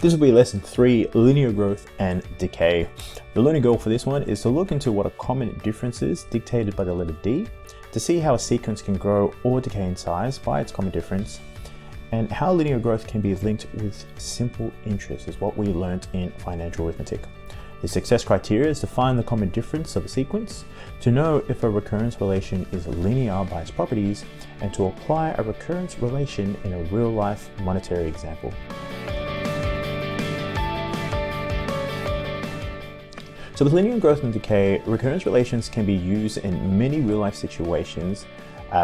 This will be lesson 3, linear growth and decay. The learning goal for this one is to look into what are common differences dictated by the letter D, to see how a sequence can grow or decay in size by its common difference, and how linear growth can be linked with simple interest is what we learned in financial arithmetic. The success criteria is to find the common difference of a sequence, to know if a recurrence relation is linear by its properties, and to apply a recurrence relation in a real-life monetary example. So with linear growth and decay, recurrence relations can be used in many real-life situations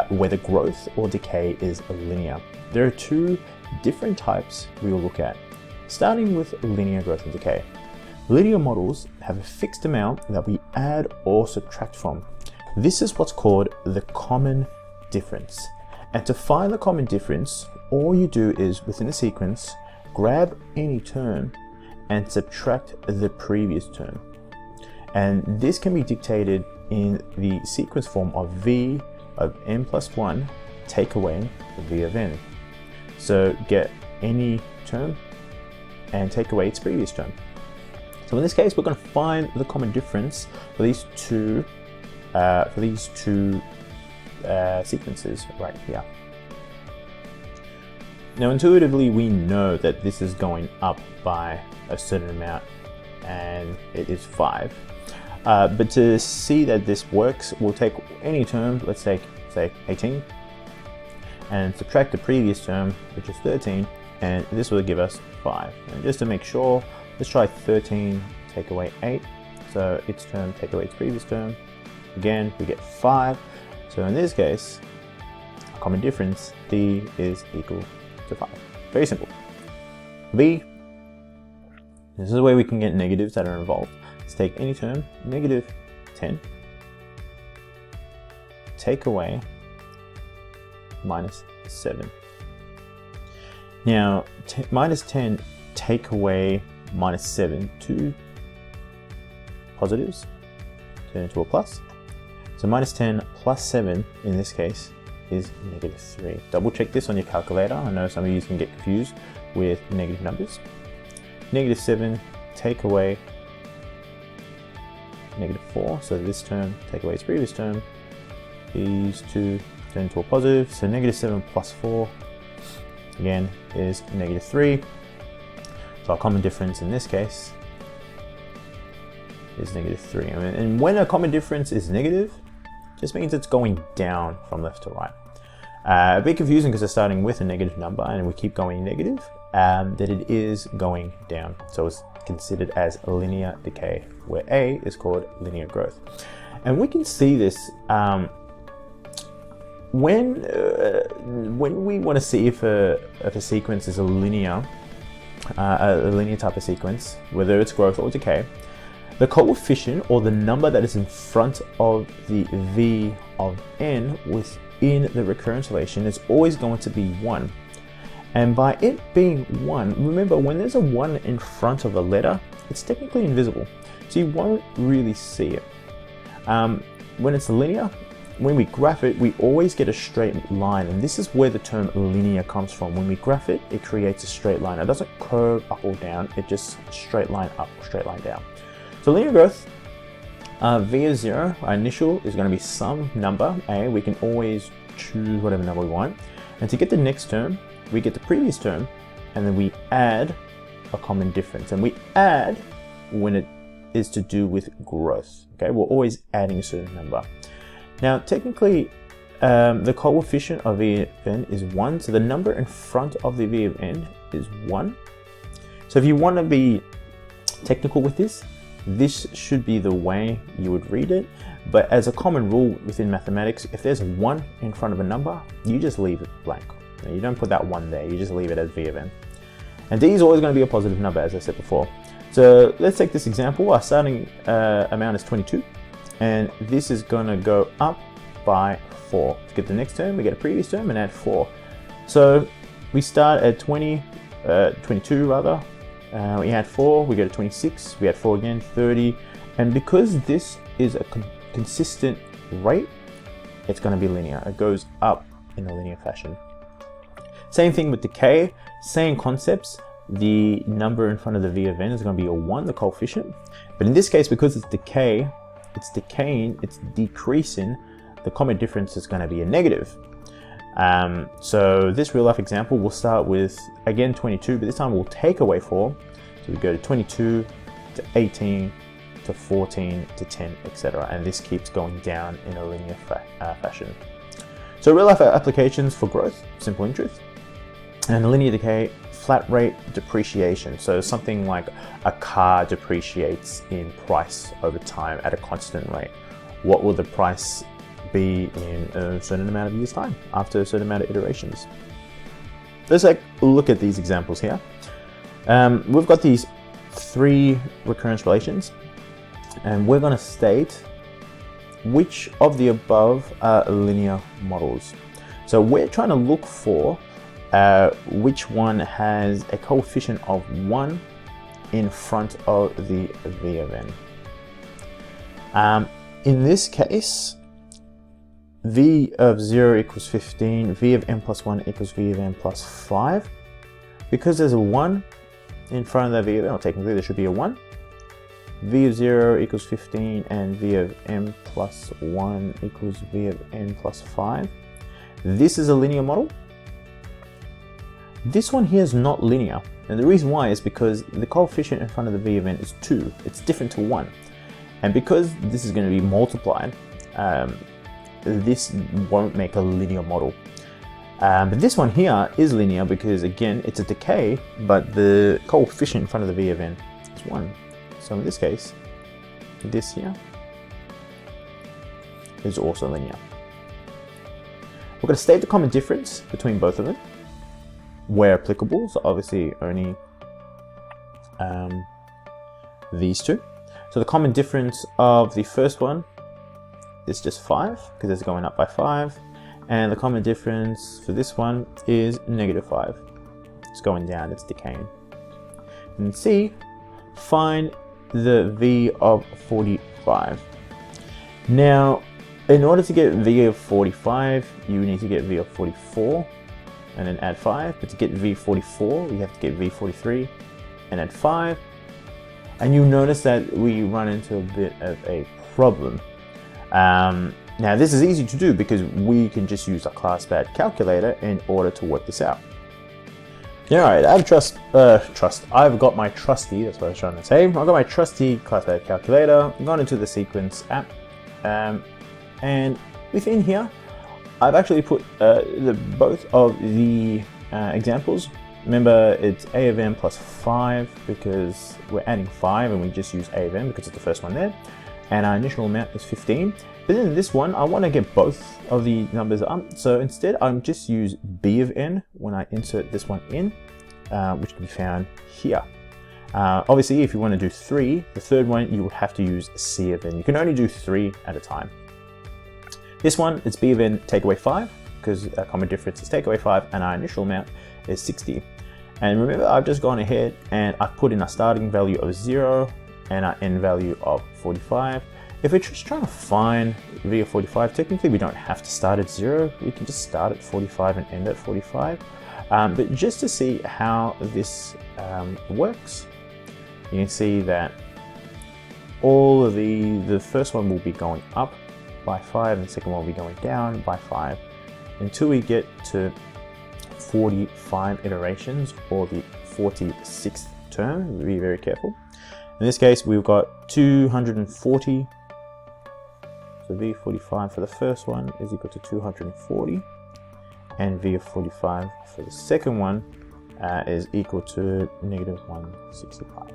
where the growth or decay is linear. There are two different types we will look at, starting with linear growth and decay. Linear models have a fixed amount that we add or subtract from. This is what's called the common difference. And to find the common difference, all you do is, within a sequence, grab any term and subtract the previous term. And this can be dictated in the sequence form of v of n plus 1 take away v of n. So get any term and take away its previous term. So in this case, we're going to find the common difference for these two sequences right here. Now, intuitively, we know that this is going up by a certain amount, and it is 5. But to see that this works, we'll take any term, let's take, say, 18, and subtract the previous term, which is 13, and this will give us 5. And just to make sure, let's try 13 take away 8. So its term take away its previous term. Again, we get 5. So in this case, a common difference, D is equal to 5. Very simple. B, this is the way we can get negatives that are involved. Let's take any term, negative 10, take away minus 7. Now, minus 10 take away minus 7, two positives turn into a plus. So minus 10 plus 7 in this case is negative 3. Double check this on your calculator. I know some of you can get confused with negative numbers. Negative 7 take away negative 4. So this term take away its previous term. These two turn into a positive. So negative 7 plus 4 again is negative 3. So our common difference in this case is negative 3. And when a common difference is negative, just means it's going down from left to right. A bit confusing because it's starting with a negative number and we keep going negative, that it is going down. So it's considered as linear decay, where A is called linear growth. And we can see this when we want to see if a sequence is a linear type of sequence, whether it's growth or decay. The coefficient, or the number that is in front of the v of n within the recurrence relation, is always going to be 1. And by it being 1, remember, when there's a 1 in front of a letter, it's technically invisible, so you won't really see it. When it's linear, when we graph it, we always get a straight line, and this is where the term linear comes from. When we graph it, it creates a straight line. It doesn't curve up or down, it just straight line up or straight line down. So linear growth, v of 0, our initial is going to be some number, a. We can always choose whatever number we want. And to get the next term, we get the previous term, and then we add a common difference. And we add when it is to do with growth. Okay, we're always adding a certain number. Now, technically, the coefficient of v of n is 1, so the number in front of the v of n is 1. So if you want to be technical with this, this should be the way you would read it. But as a common rule within mathematics, if there's a 1 in front of a number, you just leave it blank. You don't put that 1 there, you just leave it as v of n. And d is always going to be a positive number, as I said before. So let's take this example. Our starting amount is 22, and this is going to go up by 4. To get the next term, we get a previous term and add 4. So we start at 22 rather. We add 4, we go to 26, we add 4 again, 30. And because this is a consistent rate, it's going to be linear. It goes up in a linear fashion. Same thing with decay, same concepts, the number in front of the V of n is going to be a 1, the coefficient. But in this case, because it's decaying, it's decreasing, the common difference is going to be a negative. So this real life example, we'll start with, again, 22, but this time we'll take away 4. So we go to 22, to 18, to 14, to 10, etc. And this keeps going down in a linear fashion. So real life applications for growth, simple interest, and linear decay, flat rate depreciation. So something like a car depreciates in price over time at a constant rate. What will the price be in a certain amount of years' time after a certain amount of iterations? Let's look at these examples here. We've got these 3 recurrence relations, and we're going to state which of the above are linear models. So we're trying to look for which one has a coefficient of 1 in front of the V of n. In this case, V of 0 equals 15, V of n plus 1 equals V of n plus 5. Because there's a 1 in front of the V of n, or technically there should be a 1, V of 0 equals 15 and V of n plus 1 equals V of n plus 5. This is a linear model. This one here is not linear, and the reason why is because the coefficient in front of the V of n is 2. It's different to 1. And because this is going to be multiplied, this won't make a linear model. But this one here is linear because, again, it's a decay, but the coefficient in front of the V of n is 1. So in this case, this here is also linear. We're going to state the common difference between both of them where applicable, so obviously only these two. So the common difference of the first one is just 5 because it's going up by 5, and the common difference for this one is -5. It's going down, it's decaying. And C, find the V of 45. Now, in order to get V of 45, you need to get V of 44 and then add 5. But to get V44, you have to get V43 and add 5. And you notice that we run into a bit of a problem. Now, this is easy to do because we can just use a class pad calculator in order to work this out. Yeah, all right, I've got my trusty, that's what I was trying to say. I've got my trusty class pad calculator, gone into the sequence app, and within here, I've actually put both of the examples. Remember, it's A of n plus 5 because we're adding 5 and we just use A of n because it's the first one there. And our initial amount is 15. But then in this one, I want to get both of the numbers up. So instead, I'm just use B of n when I insert this one in, which can be found here. Obviously, if you want to do 3, the third one, you would have to use C of n. You can only do 3 at a time. This one, it's B of n take away 5, because our common difference is take away 5, and our initial amount is 60. And remember, I've just gone ahead and I've put in a starting value of 0 and our end value of 45. If we're just trying to find V of 45, technically we don't have to start at 0. We can just start at 45 and end at 45. But just to see how this works, you can see that all of the first one will be going up by 5 and the second one will be going down by 5 until we get to 45 iterations, or the 46th term. Be very careful. In this case, we've got 240. So V of 45 for the first one is equal to 240, and V of 45 for the second one is equal to -165.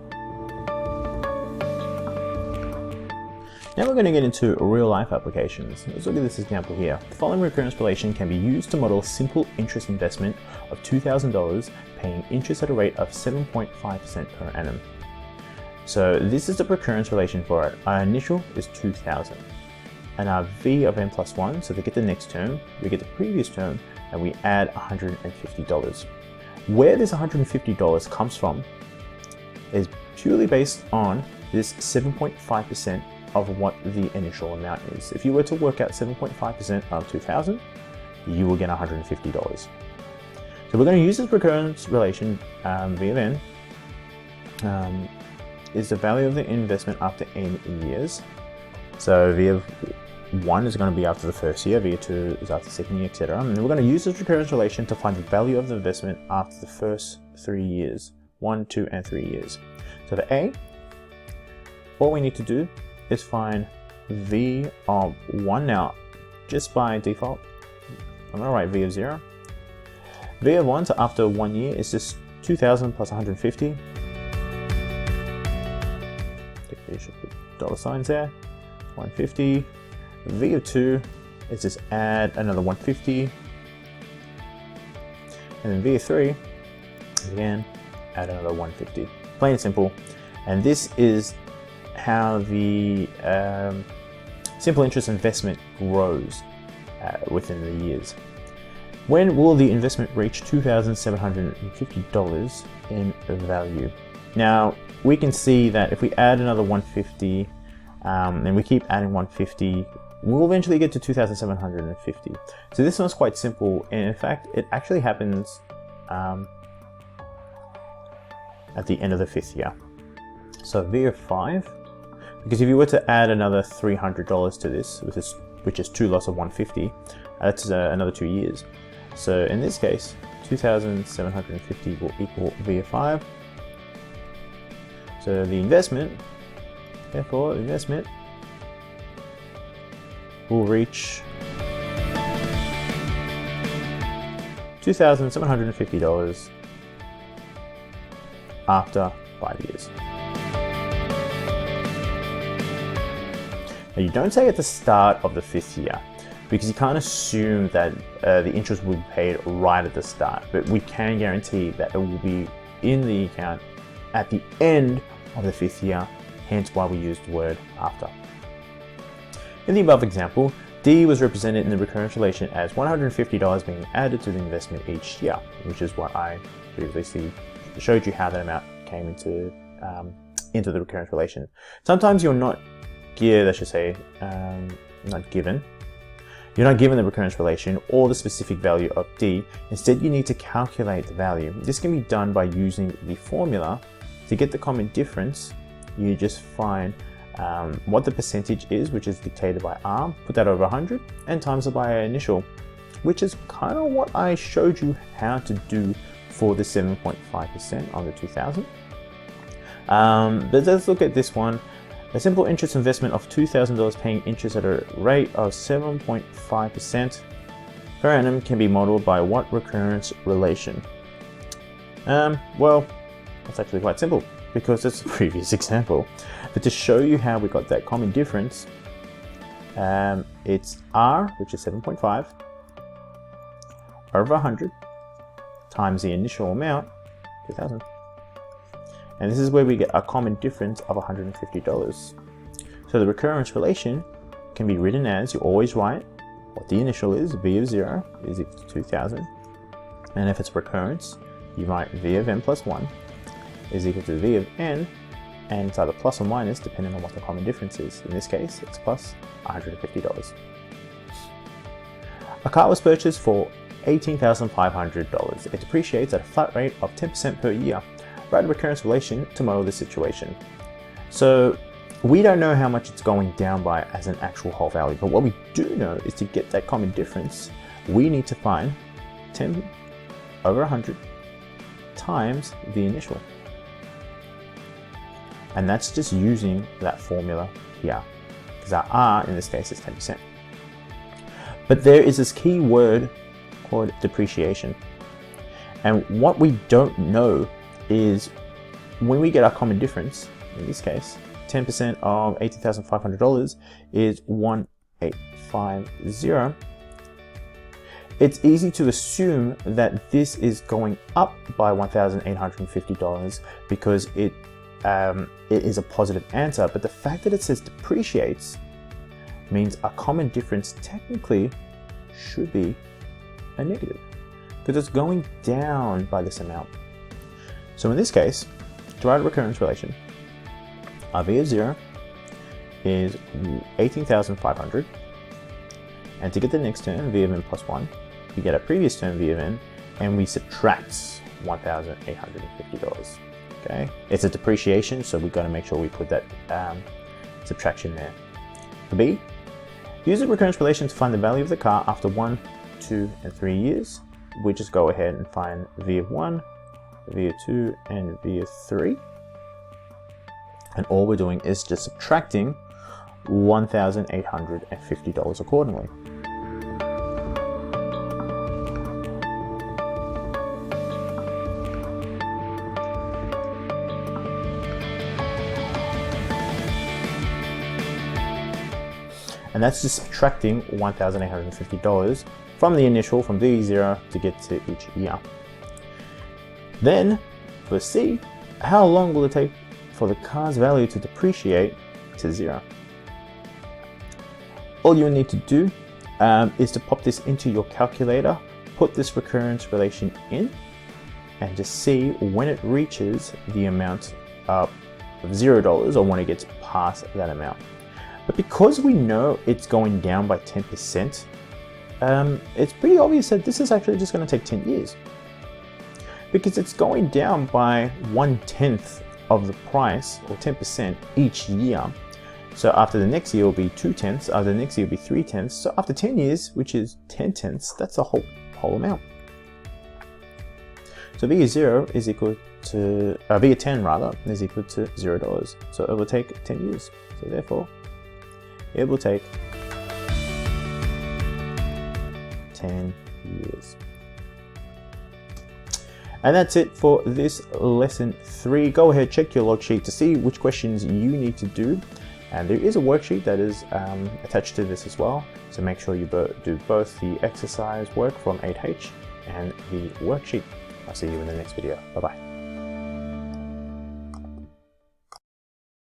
Now we're going to get into real life applications. Let's look at this example here. The following recurrence relation can be used to model a simple interest investment of $2,000 paying interest at a rate of 7.5% per annum. So this is the recurrence relation for it. Our initial is 2,000 and our V of n plus 1, so to get the next term, we get the previous term and we add $150. Where this $150 comes from is purely based on this 7.5% of what the initial amount is. If you were to work out 7.5% of 2,000, you will get $150. So So we're going to use this recurrence relation, V of n, is the value of the investment after n years. So V of 1 is going to be after the first year, V of 2 is after the second year, etc. And we're going to use this recurrence relation to find the value of the investment after the first 3 years, 1, 2, and 3 years. So for A, what we need to do is find V of 1. Now, just by default, I'm going to write V of 0. V of 1, so after 1 year, is just 2,000 plus 150. You should put dollar signs there. 150. V of 2 is just add another 150. And then V of 3, again, add another 150. Plain and simple. And this is how the simple interest investment grows within the years. When will the investment reach $2,750 in value? Now, we can see that if we add another 150 and we keep adding 150, we'll eventually get to 2,750. So this one's quite simple, and in fact, it actually happens at the end of the 5th year. So V of 5, because if you were to add another $300 to this, which is 2 lots of 150, that's another 2 years. So in this case, 2,750 will equal V of 5. So the investment, therefore, investment will reach $2,750 after 5 years. Now, you don't say at the start of the 5th year, because you can't assume that the interest will be paid right at the start, but we can guarantee that it will be in the account at the end of the 5th year, hence why we used the word after. In the above example, D was represented in the recurrence relation as $150 being added to the investment each year, which is what I previously showed you how that amount came into the recurrence relation. Sometimes you're not given the recurrence relation or the specific value of D. Instead, you need to calculate the value. This can be done by using the formula. To get the common difference, you just find what the percentage is, which is dictated by R, put that over 100, and times it by an initial, which is kind of what I showed you how to do for the 7.5% on the 2000. But let's look at this one. A simple interest investment of $2,000 paying interest at a rate of 7.5% per annum can be modeled by what recurrence relation? Well, that's actually quite simple because it's the previous example. But to show you how we got that common difference, it's R, which is 7.5, over 100 times the initial amount, 2,000. And this is where we get a common difference of $150. So the recurrence relation can be written as, you always write what the initial is, V of 0 is equal to 2,000. And if it's recurrence, you write V of n plus 1 is equal to V of n, and it's either plus or minus depending on what the common difference is. In this case, it's plus $150. A car was purchased for $18,500. It depreciates at a flat rate of 10% per year. Write a recurrence relation to model this situation. So we don't know how much it's going down by as an actual whole value, but what we do know is to get that common difference, we need to find 10 over 100 times the initial. And that's just using that formula here, because our R in this case is 10%. But there is this key word called depreciation. And what we don't know is when we get our common difference, in this case, 10% of $18,500 is 1,850. It's easy to assume that this is going up by $1,850 because it is a positive answer, but the fact that it says depreciates means a common difference technically should be a negative because it's going down by this amount. So in this case, to write a recurrence relation, our V of 0 is 18,500, and to get the next term, V of n plus 1, we get our previous term, V of n, and we subtract $1,850. Okay, it's a depreciation, so we've got to make sure we put that subtraction there. For B, use the recurrence relation to find the value of the car after 1, 2, and 3 years. We just go ahead and find V of 1, V of 2, and V of 3. And all we're doing is just subtracting $1,850 accordingly. And that's just subtracting $1,850 from the initial, from V0 to get to each year. Then for C, how long will it take for the car's value to depreciate to 0? All you need to do is to pop this into your calculator, put this recurrence relation in, and just see when it reaches the amount of $0 or when it gets past that amount. But because we know it's going down by 10%, it's pretty obvious that this is actually just going to take 10 years. Because it's going down by 1/10 of the price, or 10% each year. So after the next year will be 2/10, after the next year will be 3/10. So after 10 years, which is 10/10, that's the whole amount. So V of 0 is equal to, V of 10 rather, is equal to $0. So it will take 10 years. So therefore, it will take 10 years. And that's it for this lesson 3. Go ahead, check your log sheet to see which questions you need to do. And there is a worksheet that is attached to this as well. So make sure you do both the exercise work from 8H and the worksheet. I'll see you in the next video. Bye-bye.